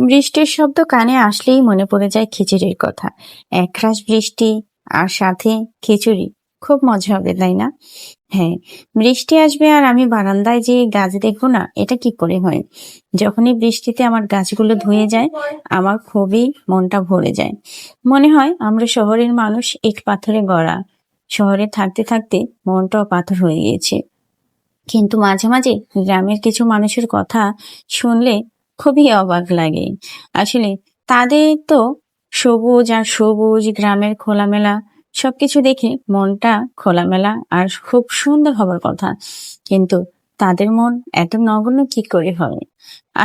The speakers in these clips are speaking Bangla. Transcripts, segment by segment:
বৃষ্টির শব্দ কানে আসলেই মনে পড়ে যায় খিচুড়ির কথা। একরাশ বৃষ্টি আর সাথে খিচুড়ি, খুব মজা হবে তাই না? হ্যাঁ, বৃষ্টি আসবে আর আমি বারান্দায় যে গাছ দেখবো না, এটা কি করে হয়? যখনই বৃষ্টিতে আমার গাছগুলো ধুয়ে যায়, আমার খুবই মনটা ভরে যায়। মনে হয় আমরা শহরের মানুষ ইট পাথরে গড়া। শহরে থাকতে থাকতে মনটাও পাথর হয়ে গিয়েছে। কিন্তু মাঝে মাঝে গ্রামের কিছু মানুষের কথা শুনলে খুবই অবাক লাগে। আসলে তাদের তো সবুজ আর সবুজ, গ্রামের খোলামেলা সবকিছু দেখে মনটা খোলামেলা আর খুব সুন্দর হবার কথা। কিন্তু তাদের মন এত নগণ্য কি করে হয়?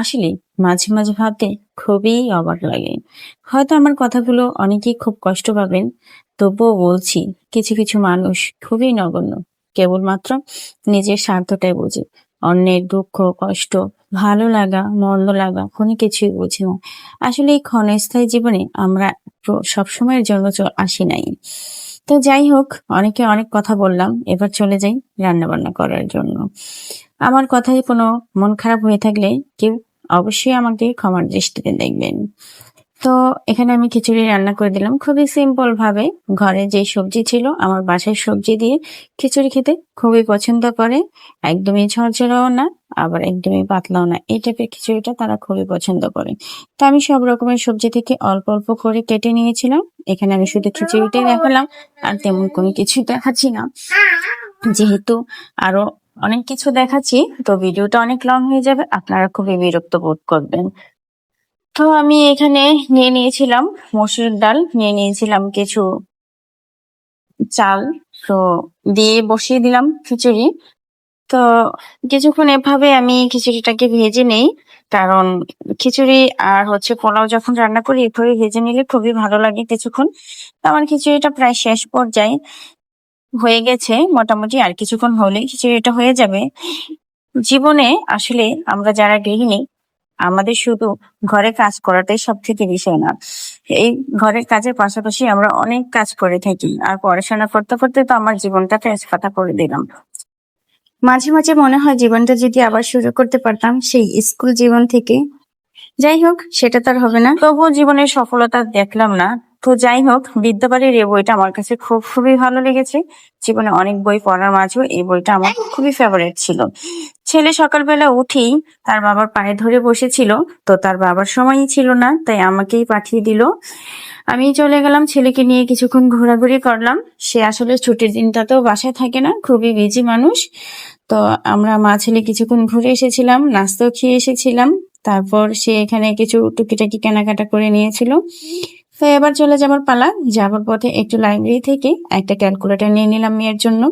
আসলে মাঝে মাঝে ভাবতে খুবই অবাক লাগে। হয়তো আমার কথাগুলো অনেকেই খুব কষ্ট পাবেন, তবুও বলছি, কিছু কিছু মানুষ খুবই নগণ্য, কেবলমাত্র নিজের স্বার্থটাই বোঝে। অন্যের দুঃখ, কষ্ট, ভালো লাগা, মন্দ লাগা কোনো কিছুই বোঝে না। আসলে এই ক্ষণস্থায়ী জীবনে আমরা সবসময়ের জন্য আসি নাই। তো যাই হোক, অনেকে অনেক কথা বললাম, এবার চলে যাই রান্না বান্না করার জন্য। আমার কথায় কোনো মন খারাপ হয়ে থাকলে কেউ অবশ্যই আমাকে ক্ষমার দৃষ্টিতে দেখবেন। তো এখানে আমি খিচুড়ি রান্না করে দিলাম খুবই সিম্পল ভাবে। ঘরে যে সবজি ছিল, আমার বাসায় সবজি দিয়ে খিচুড়ি খেতে খুবই পছন্দ করে। একদমই ঝরঝরাও না, আবার একদমই পাতলাও না, এই টাইপের খিচুড়িটা তারা খুবই পছন্দ করে। তো আমি সব রকমের সবজি থেকে অল্প অল্প করে কেটে নিয়েছিলাম। এখানে আমি শুধু খিচুড়িটাই দেখালাম, আর তেমন কোনো কিছু দেখাচ্ছি না, যেহেতু আরো অনেক কিছু দেখাচ্ছি তো ভিডিওটা অনেক লং হয়ে যাবে, আপনারা খুবই বিরক্ত বোধ করবেন। তো আমি এখানে নিয়ে নিয়েছিলাম মসুর ডাল, নিয়ে নিয়েছিলাম কিছু চাল, তো দিয়ে বসিয়ে দিলাম খিচুড়ি। তো কিছুক্ষণ এভাবে আমি খিচুড়িটাকে ভেজে নেই, কারণ খিচুড়ি আর হচ্ছে পোলাও যখন রান্না করি এভাবে ভেজে নিলে খুবই ভালো লাগে কিছুক্ষণ। তো আমার খিচুড়িটা প্রায় শেষ পর্যায়ে হয়ে গেছে মোটামুটি, আর কিছুক্ষণ হলেই খিচুড়িটা হয়ে যাবে। জীবনে আসলে আমরা যারা গৃহিণী, আমাদের শুধু ঘরে কাজ করাটাই সব থেকে বিষয় না। এই ঘরের কাজের পাশাপাশি আমরা অনেক কাজ করে থাকি, আর পড়াশোনা করতে করতে তো আমার জীবনটা তেজপাতা করে দিলাম। মাঝে মাঝে মনে হয় জীবনটা যদি আবার শুরু করতে পারতাম সেই স্কুল জীবন থেকে। যাই হোক, সেটা তো আর হবে না, তবুও জীবনের সফলতা দেখলাম না। তো যাই হোক, বিদ্যাবাড়ির এই বইটা আমার কাছে খুবই ভালো লেগেছে। জীবনে অনেক বই পড়ার মাঝেও এই বইটা আমার খুবই ফেভারিট ছিল। ছেলে সকালবেলা উঠেই তার বাবার পায়ে ধরে বসেছিল, তো তার বাবার সময়ই ছিল না, তাই আমাকেই পাঠিয়ে দিল। আমি চলে গেলাম, ছেলেকে নিয়ে কিছুক্ষণ ঘোরাঘুরি করলাম। সে আসলে ছুটির দিনটাতেও বাসায় থাকে না, খুবই বিজি মানুষ। তো আমরা মা ছেলে কিছুক্ষণ ঘুরে এসেছিলাম, নাস্তাও খেয়ে এসেছিলাম। তারপর সে এখানে কিছু টুকিটাকি কেনাকাটা করে নিয়েছিল। তো এবার চলে যাবার পালা। যাবার পথে একটু লাইব্রেরি থেকে একটা ক্যালকুলেটর নিয়ে নিলাম মেয়ের জন্য।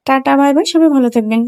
টাটা, বাই বাই, সবাই ভালো থাকবেন।